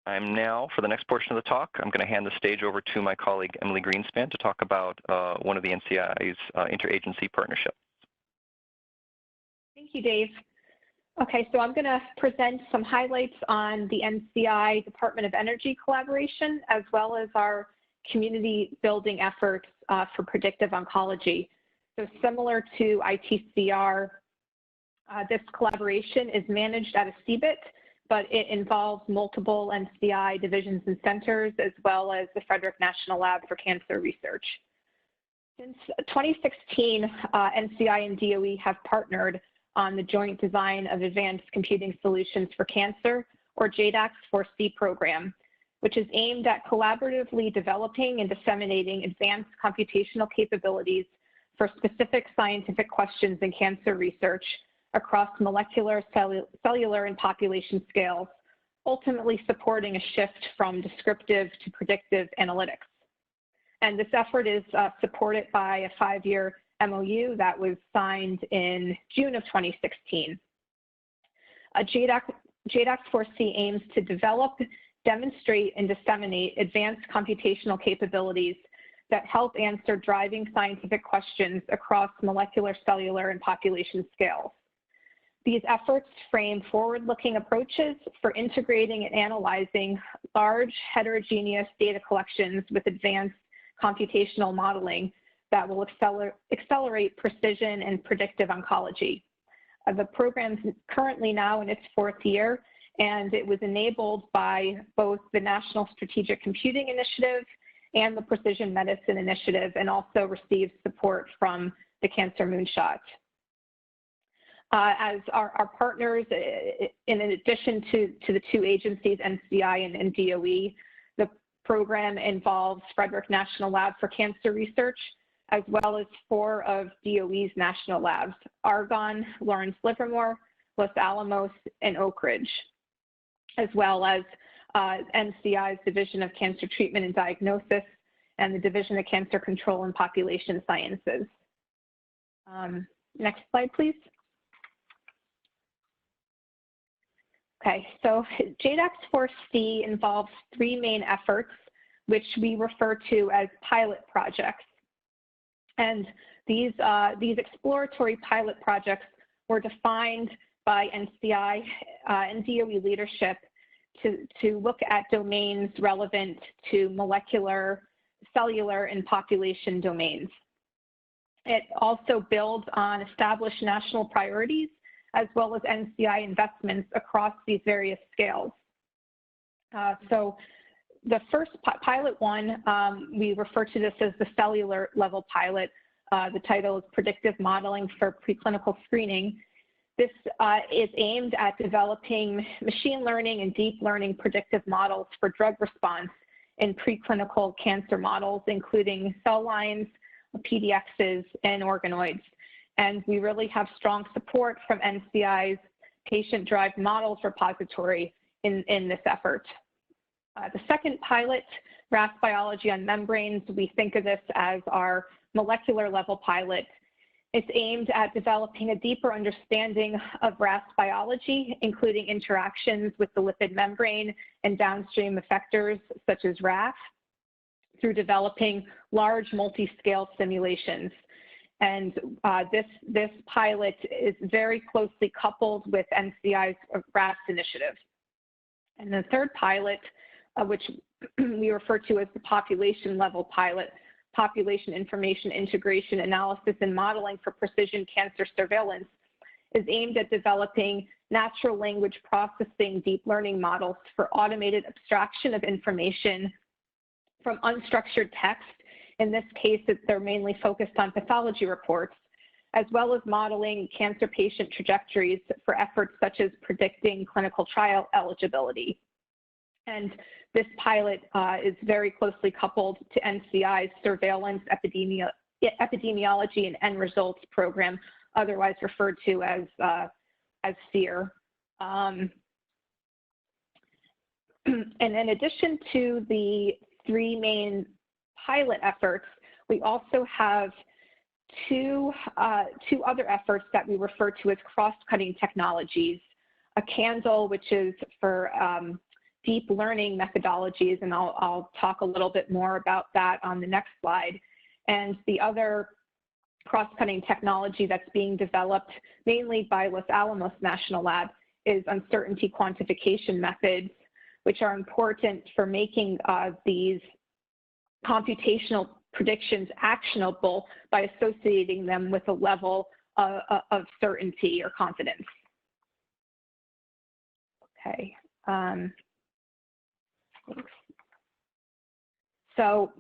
I'm now, for the next portion of the talk, I'm going to hand the stage over to my colleague, Emily Greenspan, to talk about one of the NCI's interagency partnerships. Thank you, Dave. Okay, so I'm going to present some highlights on the NCI Department of Energy collaboration, as well as our community building efforts for predictive oncology. So similar to ITCR, this collaboration is managed at a CBIT, but it involves multiple NCI divisions and centers, as well as the Frederick National Lab for Cancer Research. Since 2016, NCI and DOE have partnered on the Joint Design of Advanced Computing Solutions for Cancer, or JADAX4C program, which is aimed at collaboratively developing and disseminating advanced computational capabilities for specific scientific questions in cancer research across molecular, cellular, and population scales, ultimately supporting a shift from descriptive to predictive analytics. And this effort is supported by a 5-year MOU that was signed in June of 2016. JADAX4C aims to develop, demonstrate, and disseminate advanced computational capabilities that help answer driving scientific questions across molecular, cellular, and population scales. These efforts frame forward-looking approaches for integrating and analyzing large heterogeneous data collections with advanced computational modeling that will accelerate precision and predictive oncology. The program's currently now in its 4th year, and it was enabled by both the National Strategic Computing Initiative and the Precision Medicine Initiative, and also receives support from the Cancer Moonshot. As our partners, in addition to the 2 agencies, NCI and DOE, the program involves Frederick National Lab for Cancer Research, as well as 4 of DOE's national labs: Argonne, Lawrence Livermore, Los Alamos, and Oak Ridge, as well as NCI's Division of Cancer Treatment and Diagnosis and the Division of Cancer Control and Population Sciences. Next slide, please. Okay, so JADAX4C involves 3 main efforts, which we refer to as pilot projects. And these exploratory pilot projects were defined by NCI and DOE leadership to look at domains relevant to molecular, cellular, and population domains. It also builds on established national priorities, as well as NCI investments across these various scales. So the first pilot one, we refer to this as the cellular level pilot. The title is Predictive Modeling for Preclinical Screening. This is aimed at developing machine learning and deep learning predictive models for drug response in preclinical cancer models, including cell lines, PDXs, and organoids. And we really have strong support from NCI's patient-derived models repository in this effort. The second pilot, RAS biology on membranes, we think of this as our molecular level pilot. It's aimed at developing a deeper understanding of RAS biology, including interactions with the lipid membrane and downstream effectors such as RAF, through developing large multi-scale simulations. And this pilot is very closely coupled with NCI's RAS initiative. And the third pilot, which we refer to as the population level pilot, Population Information Integration Analysis and Modeling for Precision Cancer Surveillance, is aimed at developing natural language processing deep learning models for automated abstraction of information from unstructured text. In this case, they're mainly focused on pathology reports, as well as modeling cancer patient trajectories for efforts such as predicting clinical trial eligibility. And this pilot is very closely coupled to NCI's Surveillance Epidemiology and End Results program, otherwise referred to as SEER. And in addition to the 3 main pilot efforts, we also have two other efforts that we refer to as cross-cutting technologies. A CANDLE, which is for deep learning methodologies, and I'll talk a little bit more about that on the next slide. And the other cross-cutting technology that's being developed mainly by Los Alamos National Lab is uncertainty quantification methods, which are important for making these computational predictions actionable by associating them with a level of certainty or confidence. Okay. Thanks. So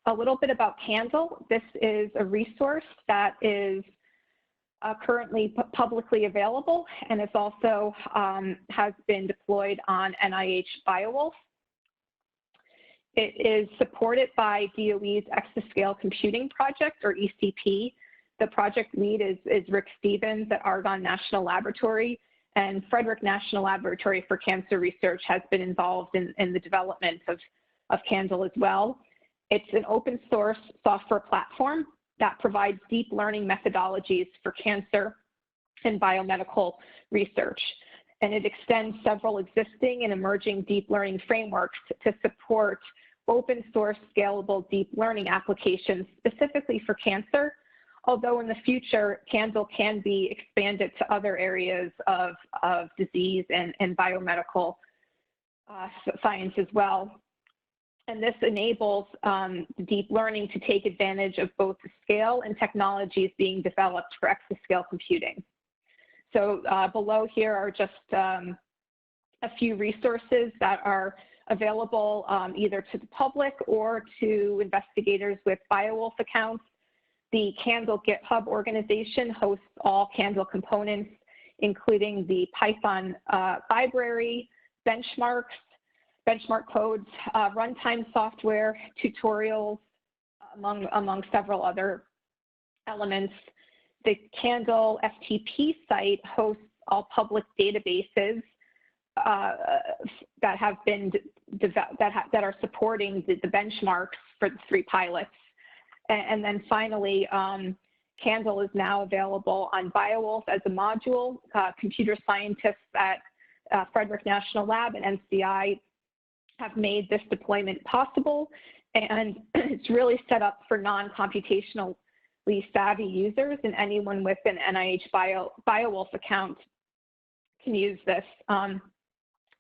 a little bit about Candle. This is a resource that is currently publicly available, and it's also has been deployed on NIH BioWolf. It is supported by DOE's Exascale Computing Project, or ECP. The project lead is Rick Stevens at Argonne National Laboratory, and Frederick National Laboratory for Cancer Research has been involved in the development of Candle as well. It's an open source software platform that provides deep learning methodologies for cancer and biomedical research. And it extends several existing and emerging deep learning frameworks to support open source scalable deep learning applications specifically for cancer, although in the future, Candle can be expanded to other areas of disease and biomedical science as well. And this enables deep learning to take advantage of both the scale and technologies being developed for exascale computing. So below here are just a few resources that are available either to the public or to investigators with BioWolf accounts. The Candle GitHub organization hosts all Candle components, including the Python library, benchmark codes, runtime software, tutorials, among several other elements. The Candle FTP site hosts all public databases that have been that are supporting the benchmarks for the 3 pilots. And then finally, Candle is now available on BioWolf as a module. Computer scientists at Frederick National Lab and NCI have made this deployment possible, and it's really set up for non-computationally savvy users, and anyone with an NIH BioWolf account can use this.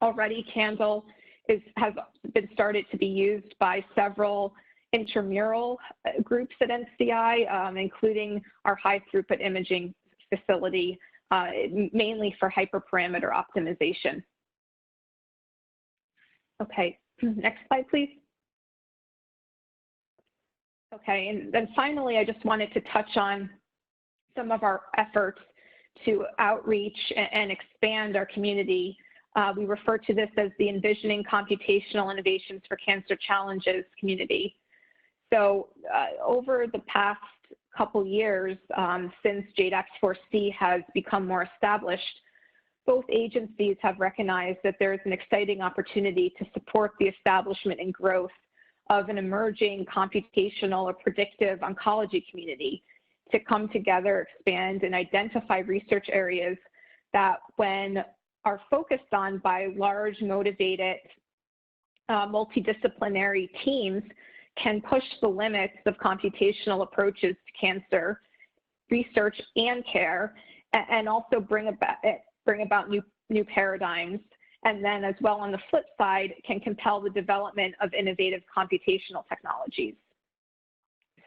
Already, Candle has been started to be used by several intramural groups at NCI, including our high throughput imaging facility, mainly for hyperparameter optimization. Okay, next slide, please. Okay, and then finally, I just wanted to touch on some of our efforts to outreach and expand our community. We refer to this as the Envisioning Computational Innovations for Cancer Challenges community. So over the past couple years, since JADAX4C has become more established, both agencies have recognized that there is an exciting opportunity to support the establishment and growth of an emerging computational or predictive oncology community to come together, expand, and identify research areas that, when are focused on by large, motivated, multidisciplinary teams, can push the limits of computational approaches to cancer research and care, and also bring about new paradigms. And then as well on the flip side, can compel the development of innovative computational technologies.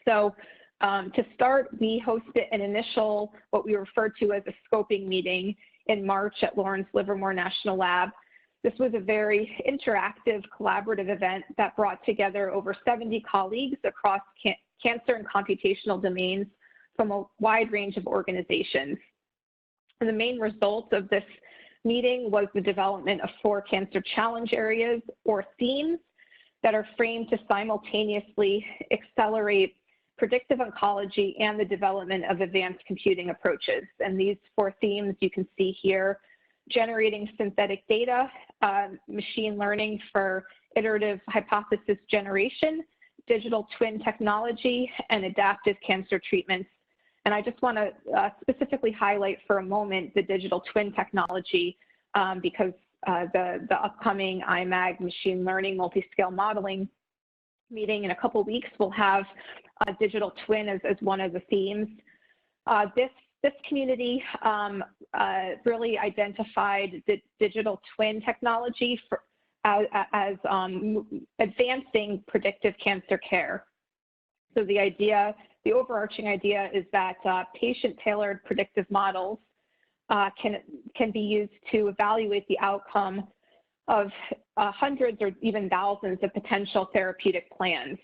So to start, we hosted an initial, what we refer to as a scoping meeting in March at Lawrence Livermore National Lab. This was a very interactive, collaborative event that brought together over 70 colleagues across cancer and computational domains from a wide range of organizations. And the main result of this meeting was the development of 4 cancer challenge areas or themes that are framed to simultaneously accelerate predictive oncology and the development of advanced computing approaches. And these 4 themes you can see here: generating synthetic data, machine learning for iterative hypothesis generation, digital twin technology, and adaptive cancer treatments. And I just want to specifically highlight for a moment the digital twin technology because the upcoming IMAG machine learning multi-scale modeling meeting in a couple weeks will have a digital twin as one of the themes. This community really identified the digital twin technology as advancing predictive cancer care. So the overarching idea is that patient-tailored predictive models can be used to evaluate the outcome of hundreds or even thousands of potential therapeutic plans.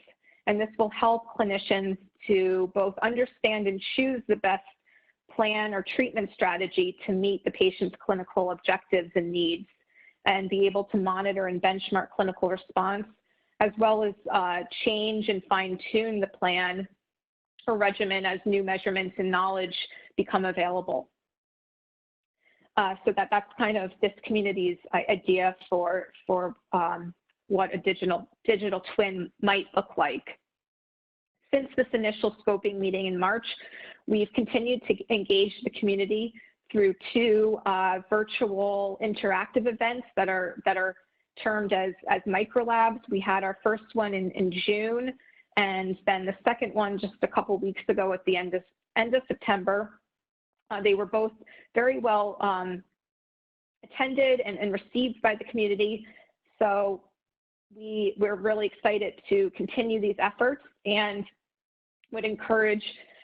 And this will help clinicians to both understand and choose the best plan or treatment strategy to meet the patient's clinical objectives and needs, and be able to monitor and benchmark clinical response, as well as change and fine-tune the plan or regimen as new measurements and knowledge become available. So that's kind of this community's idea for what a digital twin might look like. Since this initial scoping meeting in March, we've continued to engage the community through 2 virtual interactive events that are termed as microlabs. We had our first one in June, and then the second one just a couple weeks ago at the end of September. They were both very well attended and received by the community. So we're really excited to continue these efforts, and would encourage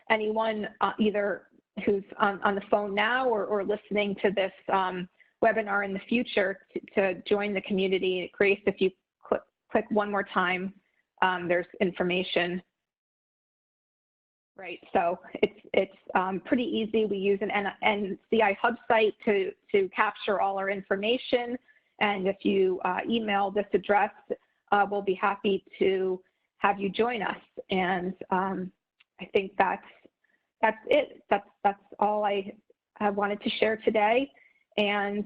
anyone either who's on the phone now or listening to this webinar in the future to join the community. Grace, if you click one more time, there's information. Right, so it's pretty easy. We use an NCI hub site to capture all our information, and if you email this address, we'll be happy to have you join us. And I think that's it. That's all I wanted to share today. And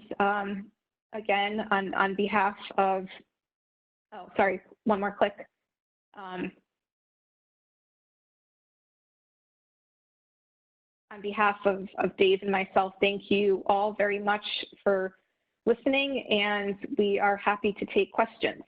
again, on behalf of, oh, sorry, one more click. On behalf of Dave and myself, thank you all very much for listening, and we are happy to take questions.